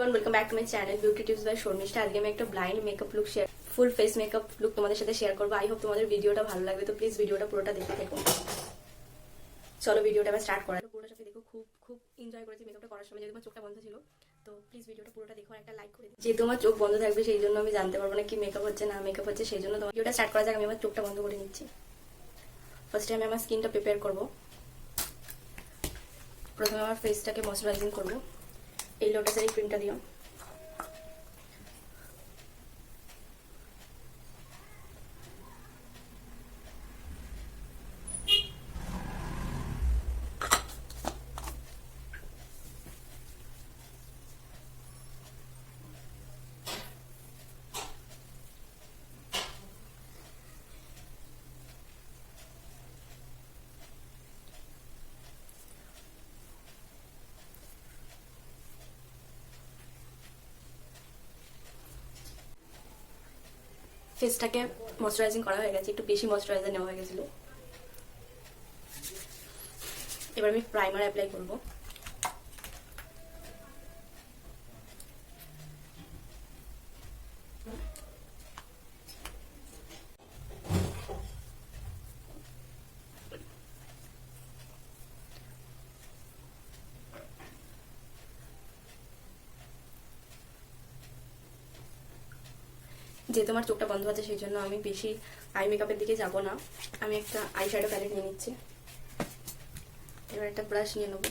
Everyone, welcome back to my channel beauty tips by Sharmistha. আজকে আমি একটা blind makeup look share, full face makeup look তোমাদের সাথে share করবো। আই হোপ তোমাদের ভিডিওটা ভালো লাগবে, তো প্লিজ ভিডিওটা পুরোটা দেখতে থাকো। চলো ভিডিওটা আবার স্টার্ট করা। পুরোটা সাথে দেখো, খুব খুব এনজয় করেছি মেকআপটা করার সময়। যেহেতু আমার চোখটা বন্ধ ছিল, তো প্লিজ ভিডিওটা পুরোটা দেখো, একটা লাইক করে দিও। যেহেতু আমার চোখ বন্ধ থাকবে, সেই জন্য আমি জানতে পারবো না কি মেকআপ হচ্ছে না মেকআপ হচ্ছে, সেই জন্য তোমার ভিডিওটা স্টার্ট করা যাক। আমি আমার চোখটা বন্ধ করে নিচ্ছি। ফার্স্টে আমি আমার স্কিনটা প্রিপেয়ার করবো। প্রথমে আমার ফেসটাকে ময়শ্চারাইজিং করবো এই লোটাসের এই ক্রিমটা দিও। ফেসটাকে ময়শ্চারাইজিং করা হয়ে গেছে, একটু বেশি ময়শ্চারাইজার নেওয়া হয়ে গেছিল। এবার আমি প্রাইমার অ্যাপ্লাই করব। যেহেতু আমার চোখটা বন্ধ আছে, সেই জন্য আমি বেশি আই মেকআপের দিকে যাব না। আমি একটা আই শ্যাডো প্যালেট নিয়ে নিচ্ছি। এবার একটা ব্রাশ নিয়ে নেব।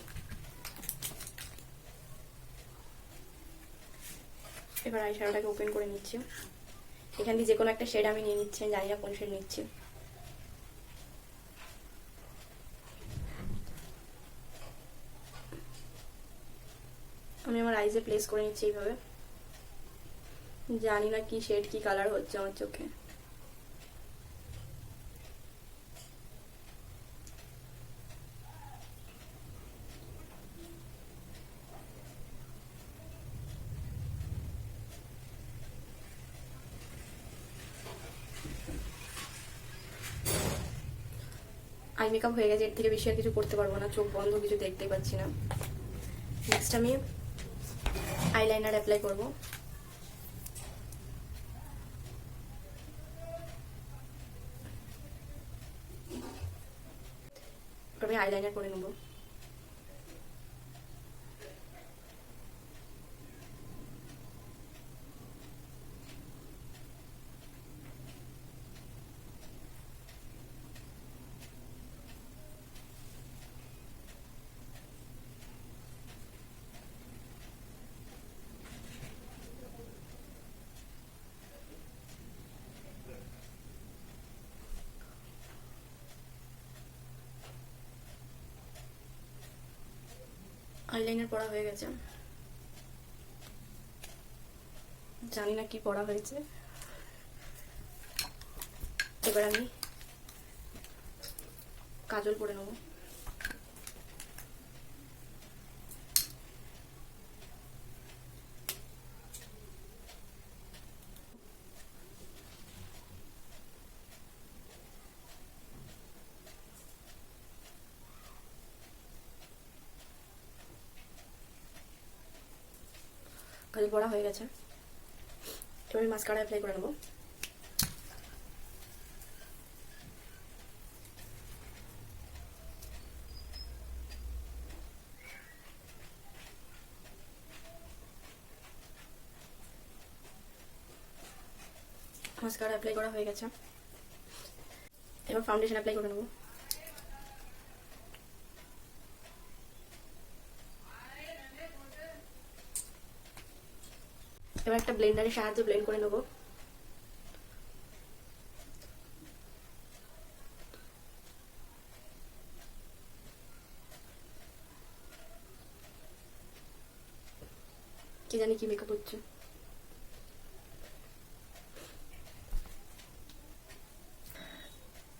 এবার আই শ্যাডোটাকে ওপেন করে নিচ্ছি। এখান দিয়ে যে কোনো একটা শেড আমি নিয়ে নিচ্ছি, জানি না কোন শেড নিচ্ছি। আমি আমার আইজে প্লেস করে নিচ্ছি এইভাবে। জানি না কি শেড কি কালার হচ্ছে আমার চোখে। আই মেকআপ হয়ে গেছে, এর থেকে বেশি আর কিছু করতে পারবো না, চোখ বন্ধ, কিছু দেখতে পাচ্ছি না। নেক্সট আমি আইলাইনার অ্যাপ্লাই করব। আমি আইলাইনার করে নেব। আইলাইনার পড়া হয়ে গেছে, জানি না কি পড়া হয়েছে। এবার আমি কাজল পরে নেব। কাজল পড়া হয়ে গেছে, এবার মাস্কারা অ্যাপ্লাই করে নেব। মাস্কারা অ্যাপ্লাই করা হয়ে গেছে, এবার ফাউন্ডেশন অ্যাপ্লাই করে নেব। এবার একটা ব্লেন্ডারের সাহায্যে ব্লেন্ড করে নেব। কি জানি কি মেকআপ হচ্ছে।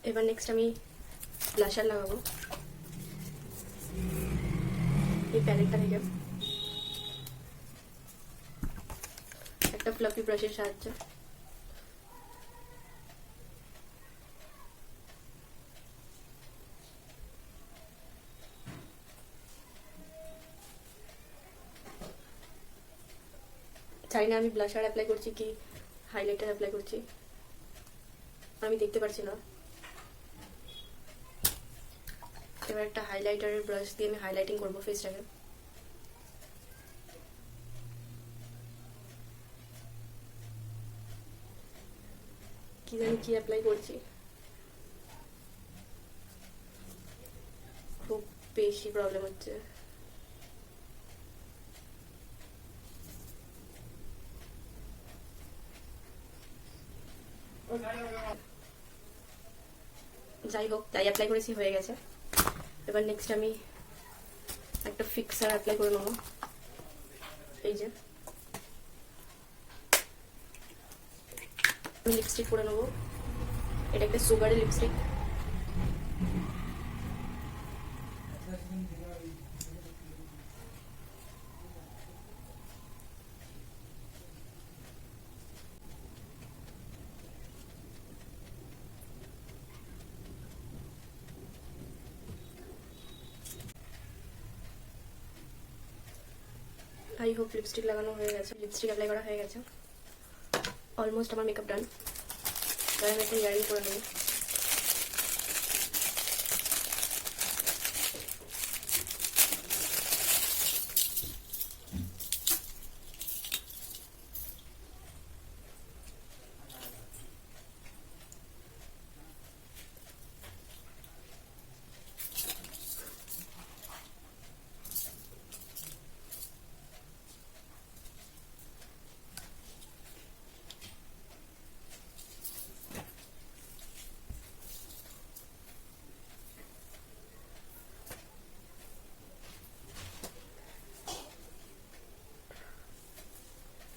এবার নেক্সট আমি ব্লাশার লাগাবো এই প্যালেটটা থেকে, একটা ফ্লাফি ব্রাশের সাহায্যে। জানি না আমি ব্লাশার অ্যাপ্লাই করছি কি হাইলাইটার অ্যাপ্লাই করছি, আমি দেখতে পারছি না। এবার একটা হাইলাইটারের ব্রাশ দিয়ে আমি হাইলাইটিং করবো ফেসটাকে। কি জানি কি অ্যাপ্লাই করছি, খুব বেশি প্রবলেম হচ্ছে। যাই হোক, যাই অ্যাপ্লাই করেছি হয়ে গেছে। এবার নেক্সট আমি একটা ফিক্সার অ্যাপ্লাই করে নেবো। এই যে আমি লিপস্টিক করে নেবো, এটা একটা সুগারের লিপস্টিক। আই হোপ লিপস্টিক লাগানো হয়ে গেছে, লিপস্টিক অ্যাপ্লাই করা হয়ে গেছে। অলমোস্ট আমার মেকআপ ডান। এবার আমি একটা ইয়ারিং করে নেব।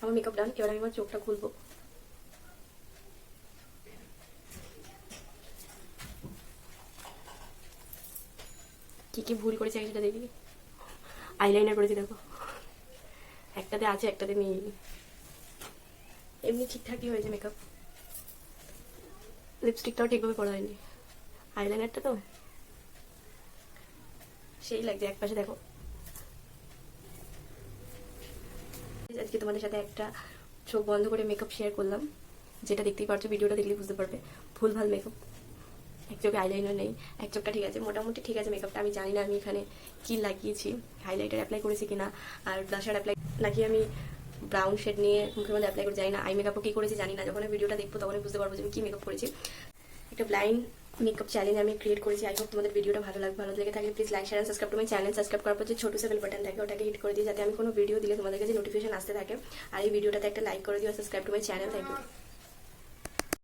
আমার মেকআপ ডান। এবার আমি আমার চোখটা খুলবো। কি কি ভুল করেছি সেটা দেখি। আইলাইনার করেছি দেখো, একটাতে আছে একটাতে নেই। এমনি ঠিকঠাকই হয়েছে মেকআপ, লিপস্টিকটাও ঠিকভাবে করা হয়নি। আইলাইনারটা তো সেই লাগছে এক পাশে দেখো। আজকে তোমাদের সাথে একটা চোখ বন্ধ করে মেকআপ শেয়ার করলাম, যেটা দেখতেই পারছো, ভিডিওটা দেখলে বুঝতে পারবে। ভুলভাল মেকআপ, এক চোখে আইলাইনার নেই, এক চোখটা ঠিক আছে, মোটামুটি ঠিক আছে মেকআপটা। আমি জানি না আমি এখানে কি লাগিয়েছি, হাইলাইটার অ্যাপ্লাই করেছি কিনা, আর ব্লাশার অ্যাপ্লাই নাকি আমি ব্রাউন শেড নিয়ে মুখের মধ্যে অ্যাপ্লাই করে জানি না। আই মেকআপও কি করেছি জানি না, যখন ভিডিওটা দেখবো তখন বুঝতে পারবো যে আমি কি মেকআপ করেছি। একটা ব্লাইন্ড মেকআপ চ্যালেঞ্জ আমি ক্রিয়েট করেছি। আই হোপ তোমাদের ভিডিওটা ভালো লাগবে। ভালো লেগে থাকলে please like share and subscribe to my channel. Subscribe করার পর যে ছোট সে বেল বাটন থাকে ওটাকে হিট করে দিই, যাতে আমি কোনো ভিডিও দিলে তোমাদের কাছে নোটিফিকেশন আসতে থাকে। আর এই ভিডিওটাতে একটা লাইক করে দিও, subscribe to my channel. Thank you.